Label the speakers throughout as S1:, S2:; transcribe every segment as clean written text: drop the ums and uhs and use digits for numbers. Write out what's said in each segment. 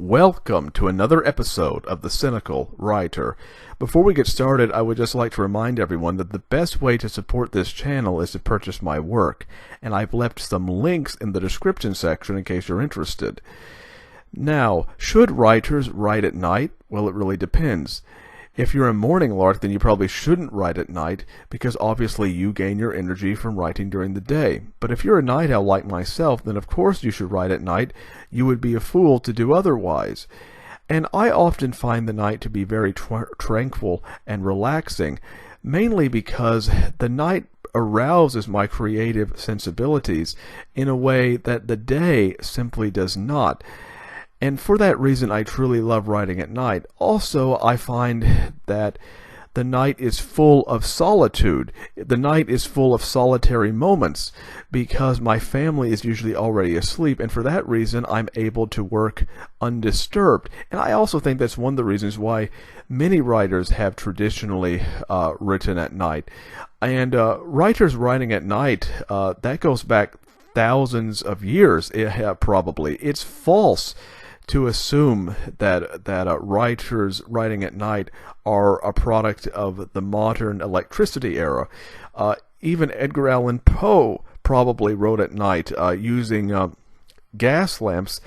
S1: Welcome to another episode of the Cynical Writer. Before we get started, I would just like to remind everyone that the best way to support this channel is to purchase my work, and I've left some links in the description section in case you're interested. Now, should writers write at night? Well, it really depends. If you're a morning lark, then you probably shouldn't write at night, because obviously you gain your energy from writing during the day. But if you're a night owl like myself, then of course you should write at night. You would be a fool to do otherwise. And I often find the night to be very tranquil and relaxing, mainly because the night arouses my creative sensibilities in a way that the day simply does not. And for that reason, I truly love writing at night. Also, I find that the night is full of solitude. The night is full of solitary moments because my family is usually already asleep, and for that reason, I'm able to work undisturbed. And I also think that's one of the reasons why many writers have traditionally written at night. And writers writing at night, that goes back thousands of years, probably. It's false to assume that writers writing at night are a product of the modern electricity era. Even Edgar Allan Poe probably wrote at night using gas lamps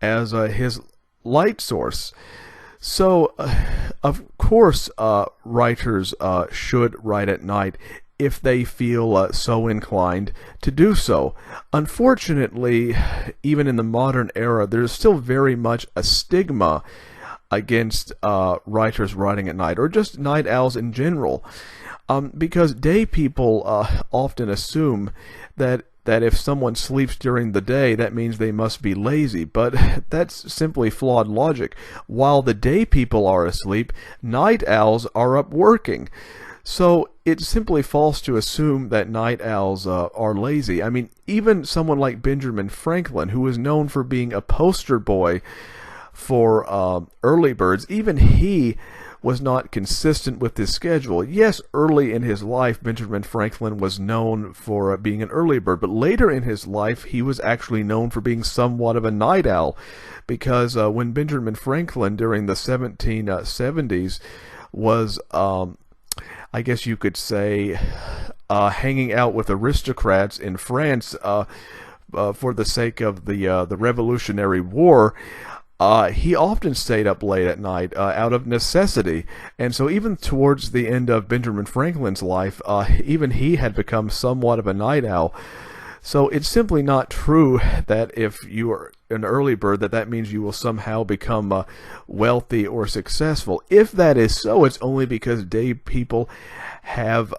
S1: as his light source. So, of course, writers should write at night if they feel so inclined to do so. Unfortunately, even in the modern era, there's still very much a stigma against writers writing at night, or just night owls in general, because day people often assume that if someone sleeps during the day, that means they must be lazy, but that's simply flawed logic. While the day people are asleep, night owls are up working. So it's simply false to assume that night owls are lazy. I mean, even someone like Benjamin Franklin, who is known for being a poster boy for early birds, even he was not consistent with his schedule. Yes, early in his life, Benjamin Franklin was known for being an early bird, but later in his life, he was actually known for being somewhat of a night owl, because when Benjamin Franklin, during the 1770s, was I guess you could say, hanging out with aristocrats in France for the sake of the Revolutionary War, he often stayed up late at night out of necessity. And so even towards the end of Benjamin Franklin's life, even he had become somewhat of a night owl. So it's simply not true that if you are an early bird, that means you will somehow become wealthy or successful. If that is so, it's only because day people have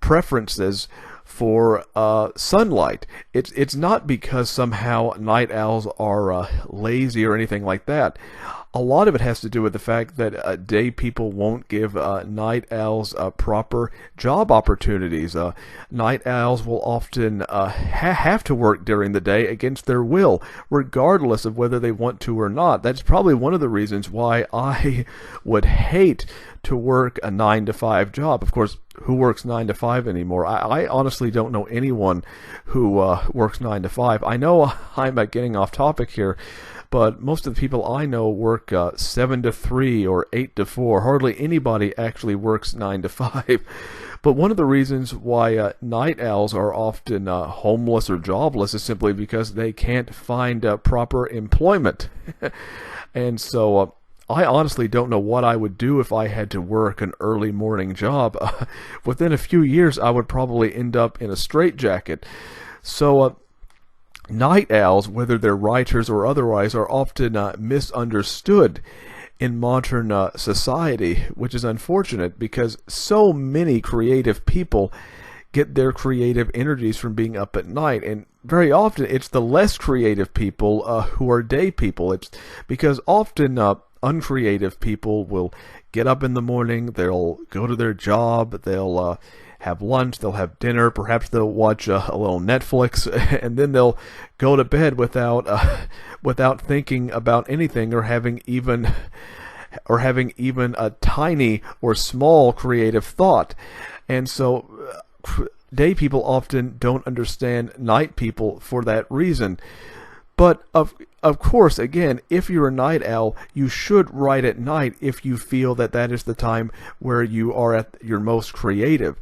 S1: preferences for sunlight. It's not because somehow night owls are lazy or anything like that. A lot of it has to do with the fact that day people won't give night owls proper job opportunities. Night owls will often have to work during the day against their will, regardless of whether they want to or not. That's probably one of the reasons why I would hate to work a 9-to-5 job. Of course, who works 9 to 5 anymore? I honestly don't know anyone who works 9 to 5. I know I'm getting off topic here, but most of the people I know work 7 to 3 or 8 to 4. Hardly anybody actually works 9 to 5. But one of the reasons why night owls are often homeless or jobless is simply because they can't find proper employment. And so I honestly don't know what I would do if I had to work an early morning job. Within a few years, I would probably end up in a straitjacket. So night owls, whether they're writers or otherwise, are often misunderstood in modern society, which is unfortunate because so many creative people get their creative energies from being up at night, and very often it's the less creative people who are day people. It's because often uncreative people will get up in the morning, they'll go to their job, they'll have lunch, they'll have dinner, perhaps they'll watch a little Netflix, and then they'll go to bed without thinking about anything or having even a tiny or small creative thought. And so day people often don't understand night people for that reason. But of course, again, if you're a night owl, you should write at night if you feel that that is the time where you are at your most creative.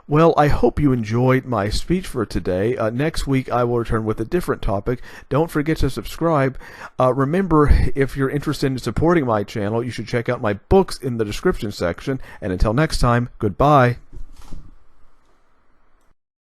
S1: Well, I hope you enjoyed my speech for today. Next week I will return with a different topic. Don't forget to subscribe. Remember, if you're interested in supporting my channel, you should check out my books in the description section. And until next time, goodbye.